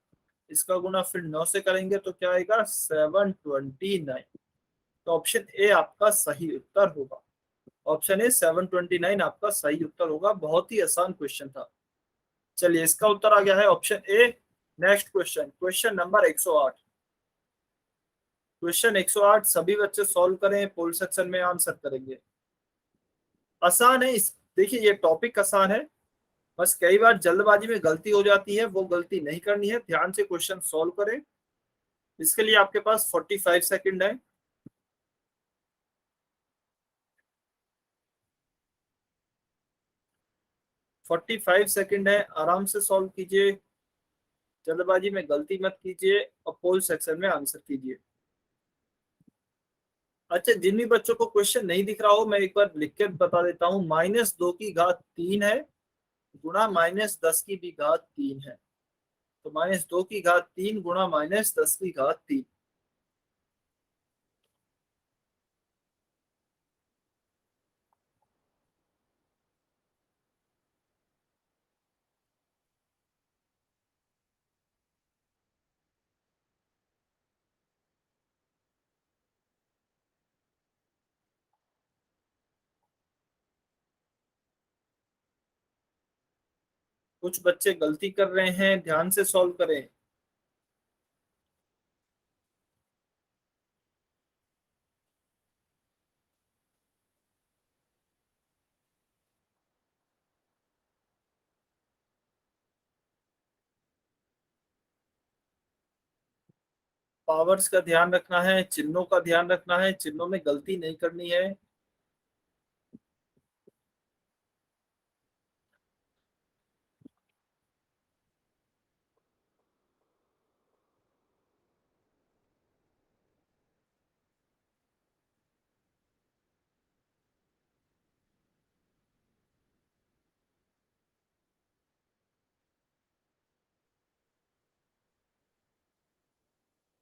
इसका गुणा फिर 9 से करेंगे तो क्या आएगा, 729। तो ऑप्शन ए आपका सही उत्तर होगा। ऑप्शन ए 729 आपका सही उत्तर होगा। बहुत ही आसान क्वेश्चन था। चलिए इसका उत्तर आ गया है option A. Next question, question number 108। Question 108 सभी बच्चे सॉल्व करें, पोल सेक्शन में आंसर करेंगे। आसान है इस, देखिए ये टॉपिक आसान है, बस कई बार जल्दबाजी में गलती हो जाती है, वो गलती नहीं करनी है, ध्यान से क्वेश्चन सॉल्व करें। इसके लिए आपके पास 45 सेकंड है। 45 सेकंड है, आराम से सॉल्व कीजिए, जल्दबाजी में गलती मत कीजिए और पोल सेक्शन में आंसर कीजिए। अच्छा, जिन भी बच्चों को क्वेश्चन नहीं दिख रहा हो, मैं एक बार लिख के बता देता हूँ। -2 की घात 3 है गुणा -10 की भी घात 3 है। तो -2 की घात 3 गुणा -10 की घात 3। कुछ बच्चे गलती कर रहे हैं, ध्यान से सॉल्व करें। पावर्स का ध्यान रखना है, चिन्हों का ध्यान रखना है, चिन्हों में गलती नहीं करनी है।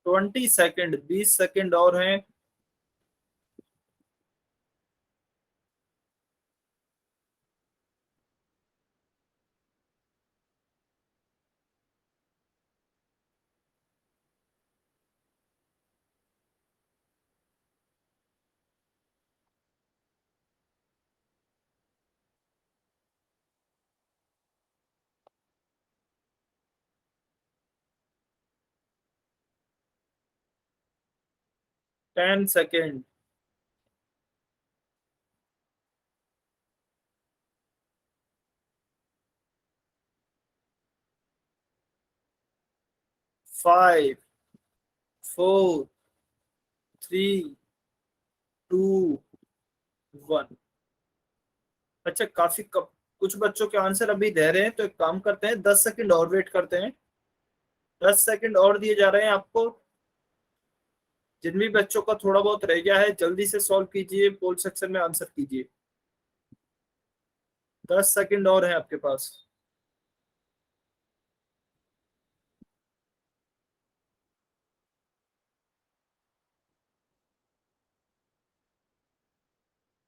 ट्वेंटी सेकेंड, 20 सेकेंड और हैं। Ten second. 5, 4, 3, 2, 1। अच्छा, कुछ बच्चों के आंसर अभी दे रहे हैं, तो एक काम करते हैं, 10 सेकेंड और वेट करते हैं। 10 सेकेंड और दिए जा रहे हैं आपको। जिन भी बच्चों का थोड़ा बहुत रह गया है, जल्दी से सॉल्व कीजिए, पोल सेक्शन में आंसर कीजिए। 10 सेकेंड और है आपके पास।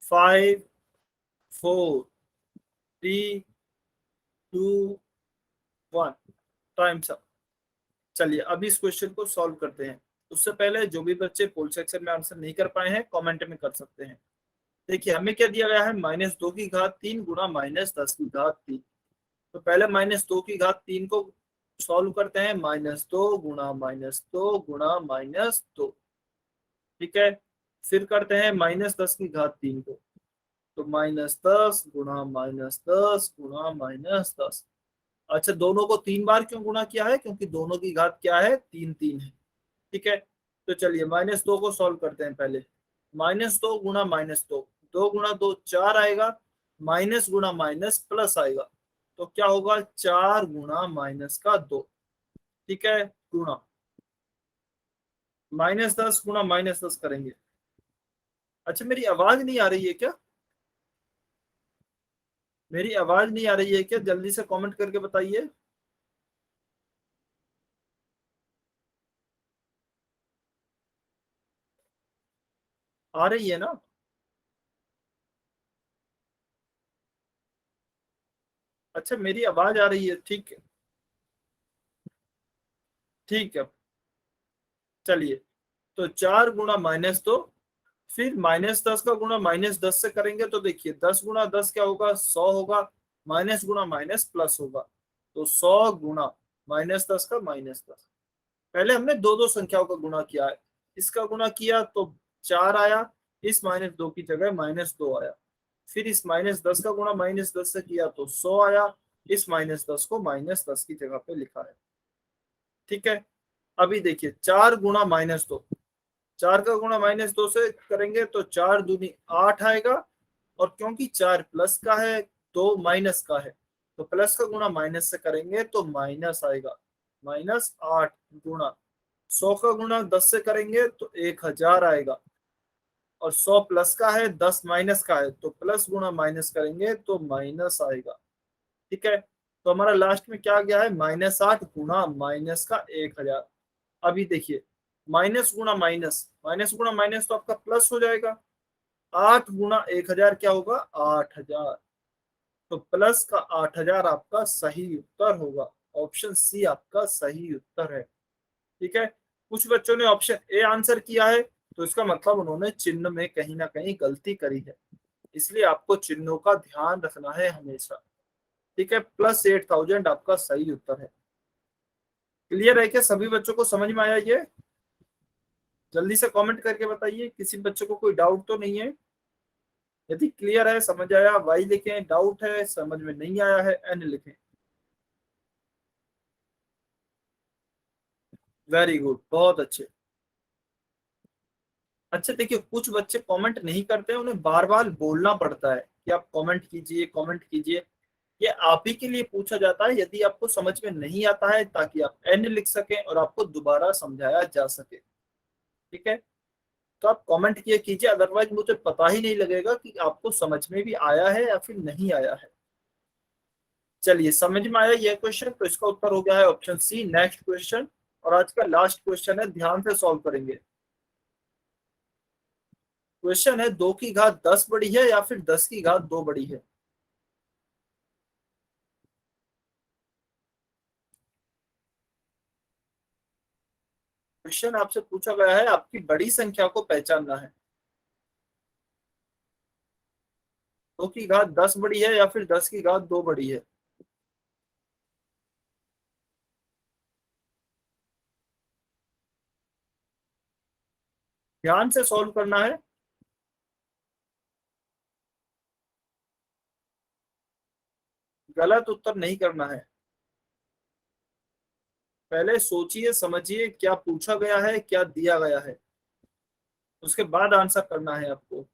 5, 4, 3, 2, 1। Time up. चलिए अभी इस क्वेश्चन को सॉल्व करते हैं। उससे पहले जो भी बच्चे पोल सेक्शन में आंसर नहीं कर पाए हैं, कमेंट में कर सकते हैं। देखिए हमें क्या दिया गया है, -2 की घात 3 गुना -10 की घात 3। तो पहले -2 की घात 3 को सॉल्व करते हैं, -2 गुणा -2 गुणा -2। ठीक है। फिर करते हैं -10 की घात 3 को, तो -10 गुणा -10 गुणा -10। अच्छा, दोनों को 3 बार क्यों गुणा किया है, क्योंकि दोनों की घात क्या है, 3 3 है। ठीक है। तो चलिए -2 को सॉल्व करते हैं पहले। -2 गुणा -2, 2 गुणा 2 4 आएगा, माइनस गुणा माइनस प्लस आएगा, तो क्या होगा, 4 गुणा -2। ठीक है। गुणा -10 गुणा -10 करेंगे। अच्छा, मेरी आवाज नहीं आ रही है क्या? मेरी आवाज नहीं आ रही है क्या? जल्दी से कमेंट करके बताइए। आ रही है ना? अच्छा, मेरी आवाज आ रही है, ठीक है। ठीक है। चलिए, तो 4 गुणा -2, फिर -10 का गुणा -10 से करेंगे, तो देखिए 10 गुणा 10 क्या होगा, 100 होगा। माइनस गुणा माइनस प्लस होगा, तो 100 गुणा -10 का -10। पहले हमने दो दो संख्याओं का गुणा किया है। इसका गुणा किया तो 4 आया, इस -2 की जगह -2 आया। फिर इस -10 का गुणा -10 से किया तो 100 आया, इस -10 को -10 की जगह पे लिखा है। ठीक है। अभी देखिए 4 गुणा -2, 4 का गुणा -2 से करेंगे तो 4 दूनी 8 आएगा। और क्योंकि 4 प्लस का है, 2 माइनस का है, तो प्लस का गुणा माइनस से करेंगे तो माइनस आएगा। -8 गुणा 100 का गुणा 10 से करेंगे तो 1000 आएगा। और 100 प्लस का है, 10 माइनस का है, तो प्लस गुणा माइनस करेंगे तो माइनस आएगा। ठीक है। तो हमारा लास्ट में क्या गया है, -8 गुणा माइनस का 1000। अभी देखिए, माइनस गुणा माइनस, माइनस गुणा माइनस तो आपका प्लस हो जाएगा। 8 गुणा 1000 क्या होगा, 8000। तो प्लस का 8000 आपका सही उत्तर होगा। ऑप्शन सी आपका सही उत्तर है। ठीक है। कुछ बच्चों ने ऑप्शन ए आंसर किया है, तो इसका मतलब उन्होंने चिन्ह में कहीं ना कहीं गलती करी है। इसलिए आपको चिन्हों का ध्यान रखना है हमेशा। ठीक है, +8,000 आपका सही उत्तर है। क्लियर है क्या? सभी बच्चों को समझ में आया ये? जल्दी से कमेंट करके बताइए, किसी बच्चे को कोई डाउट तो नहीं है? यदि क्लियर है, समझ आया, वाई लिखें, डाउट है, समझ में नहीं आया है, एन लिखें। वेरी गुड, बहुत अच्छे। अच्छा देखिए, कुछ बच्चे कमेंट नहीं करते हैं, उन्हें बार बार बोलना पड़ता है कि आप कमेंट कीजिए, कमेंट कीजिए। ये आप ही के लिए पूछा जाता है, यदि आपको समझ में नहीं आता है, ताकि आप एन लिख सकें और आपको दोबारा समझाया जा सके। ठीक है, तो आप कमेंट किए कीजिए, अदरवाइज मुझे पता ही नहीं लगेगा कि आपको समझ में भी आया है या फिर नहीं आया है। चलिए, समझ में आया ये क्वेश्चन, तो इसका उत्तर हो गया है ऑप्शन सी। नेक्स्ट क्वेश्चन, और आज का लास्ट क्वेश्चन है, ध्यान से सॉल्व करेंगे। क्वेश्चन है 2 की घात 10 बड़ी है या फिर 10 की घात 2 बड़ी है। क्वेश्चन आपसे पूछा गया है, आपकी बड़ी संख्या को पहचानना है। 2 की घात 10 बड़ी है या फिर 10 की घात 2 बड़ी है। ध्यान से सॉल्व करना है। गलत उत्तर नहीं करना है। पहले सोचिए, समझिए क्या पूछा गया है, क्या दिया गया है, उसके बाद आंसर करना है आपको।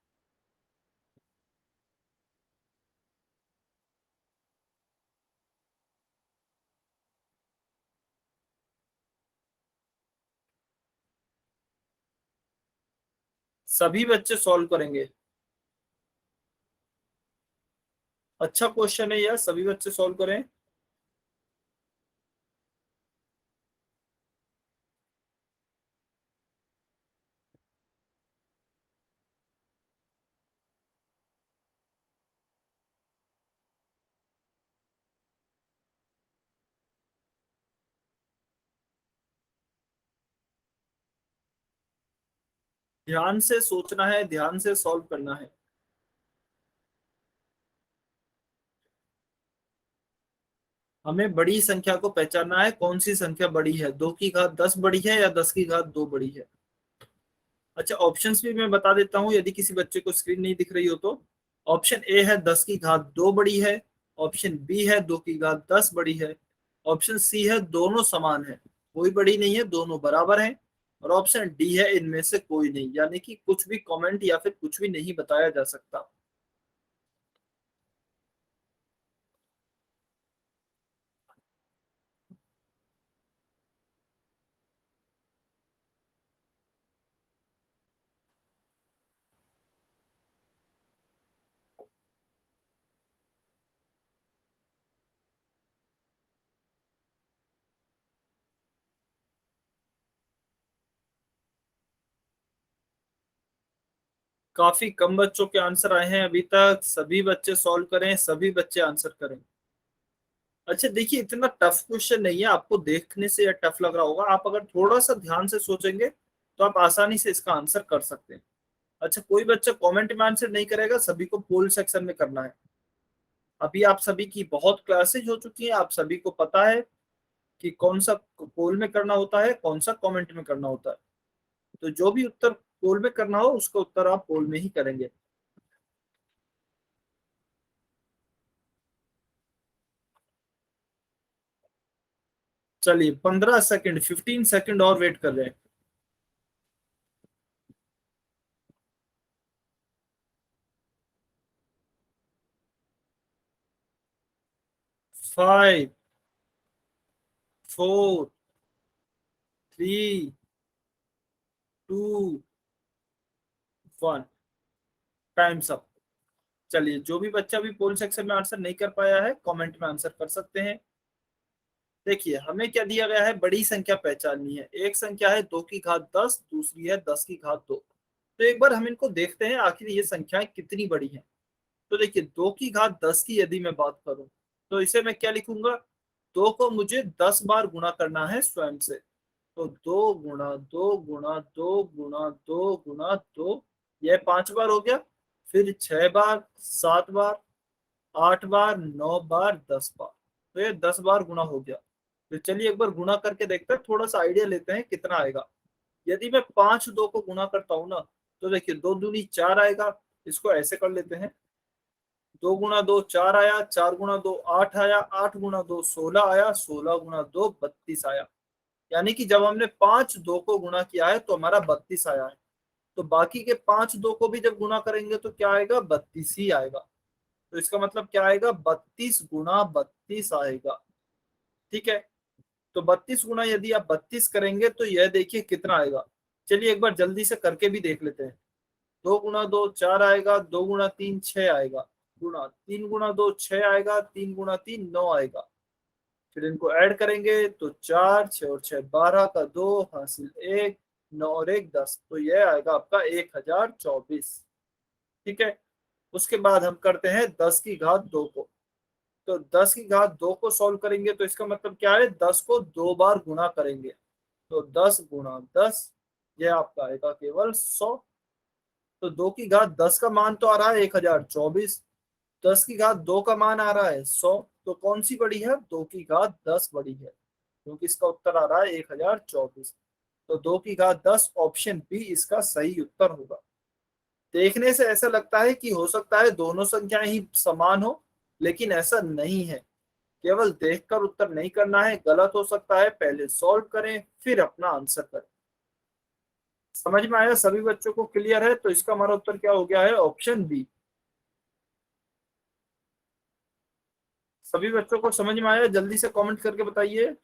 सभी बच्चे सॉल्व करेंगे। अच्छा क्वेश्चन है यह, सभी बच्चे सॉल्व करें। ध्यान से सोचना है, ध्यान से सॉल्व करना है। हमें बड़ी संख्या को पहचानना है, कौन सी संख्या बड़ी है, 2 की घात 10 बड़ी है या 10 की घात 2 बड़ी है। अच्छा, ऑप्शंस भी मैं बता देता हूं, यदि किसी बच्चे को स्क्रीन नहीं दिख रही हो तो। ऑप्शन ए है 10 की घात 2 बड़ी है। ऑप्शन बी है 2 की घात 10 बड़ी है। ऑप्शन सी है दोनों समान है, कोई बड़ी नहीं है, दोनों बराबर है। और ऑप्शन डी है इनमें से कोई नहीं, यानी कि कुछ भी कमेंट या फिर कुछ भी नहीं बताया जा सकता। काफी कम बच्चों के आंसर आए हैं अभी तक। सभी बच्चे सॉल्व करें, सभी बच्चे आंसर करें। अच्छा देखिए, इतना टफ क्वेश्चन नहीं है, आपको देखने से यह टफ लग रहा होगा, आप अगर थोड़ा सा ध्यान से सोचेंगे तो आप आसानी से इसका आंसर कर सकते हैं। अच्छा, कोई बच्चा कमेंट में आंसर नहीं करेगा, सभी को पोल सेक्शन में करना है। अभी आप सभी की बहुत क्लासेज हो चुकी हैं, आप सभी को पता है कि कौन सा पोल में करना होता है, कौन सा कमेंट में करना होता है। तो जो भी उत्तर पोल में करना हो, उसका उत्तर आप पोल में ही करेंगे। चलिए, 15 सेकंड, 15 सेकंड और वेट कर रहे हैं। 5, 4, 3, 2, 1। Times up. चलिए, जो भी बच्चा भी पोल सेक्शन में आंसर नहीं कर पाया है, कमेंट में आंसर कर सकते हैं। देखिए, हमें क्या दिया गया है, बड़ी संख्या पहचाननी है। एक संख्या है 2 की घात 10, दूसरी है 10 की घात 2। तो एक बार हम इनको देखते हैं, आखिर ये संख्याएं कितनी बड़ी हैं। तो देखिए, 2 की घात 10 की यदि मैं बात करूं, तो इसे मैं क्या लिखूंगा, 2 को मुझे 10 बार गुणा करना है स्वयं से। तो 2 गुणा 2 गुणा 2 गुणा 2, यह 5 बार हो गया। फिर 6 बार, 7 बार, 8 बार, 9 बार, 10 बार, तो ये 10 बार गुना हो गया। तो चलिए एक बार गुना करके देखते हैं, थोड़ा सा आइडिया लेते हैं कितना आएगा। यदि मैं 5 2 को गुना करता हूं ना, तो देखिए 2 दूनी 4 आएगा। इसको ऐसे कर लेते हैं, 2 गुना 2 4 आया, 4 गुना 2 8 आया, 8 गुना 2 16 आया, 16 गुना 2 32 आया। यानी कि जब हमने 5 2 को गुना किया है तो हमारा 32 आया है। तो बाकी के 5 2 को भी जब गुना करेंगे तो क्या आएगा, 32 ही आएगा। तो इसका मतलब क्या आएगा, 32 गुना 32 आएगा। ठीक है, तो 32 गुना यदि आप 32 करेंगे तो यह देखिए कितना आएगा। चलिए एक बार जल्दी से करके भी देख लेते हैं। 2 गुना 2 4 आएगा, 2 गुना 3 6 आएगा, गुना 3 गुना 2 6 आएगा, 3 गुना 3 9 आएगा। फिर इनको ऐड करेंगे तो 4 6 और 6 12 का 2 हासिल 1, 9 और 1 10, तो यह आएगा आपका 1024। ठीक है, उसके बाद हम करते हैं 10 की घात 2 को। तो 10 की घात 2 को सॉल्व करेंगे तो इसका मतलब क्या है, 10 को 2 बार गुणा करेंगे। तो 10 गुणा 10, यह आपका आएगा केवल 100। तो 2 की घात 10 का मान तो आ रहा है 1024, 10 की घात 2 का मान आ रहा है 100, तो कौन सी बड़ी है, 2 की घात 10 बड़ी है, क्योंकि इसका उत्तर आ रहा है 1024। तो 2 की घात 10 ऑप्शन बी इसका सही उत्तर होगा। देखने से ऐसा लगता है कि हो सकता है दोनों संख्याएं ही समान हो, लेकिन ऐसा नहीं है। केवल देखकर उत्तर नहीं करना है, गलत हो सकता है, पहले सॉल्व करें फिर अपना आंसर करें। समझ में आया, सभी बच्चों को क्लियर है? तो इसका हमारा उत्तर क्या हो गया है, ऑप्शन बी। सभी बच्चों को समझ में आया? जल्दी से कमेंट करके बताइए।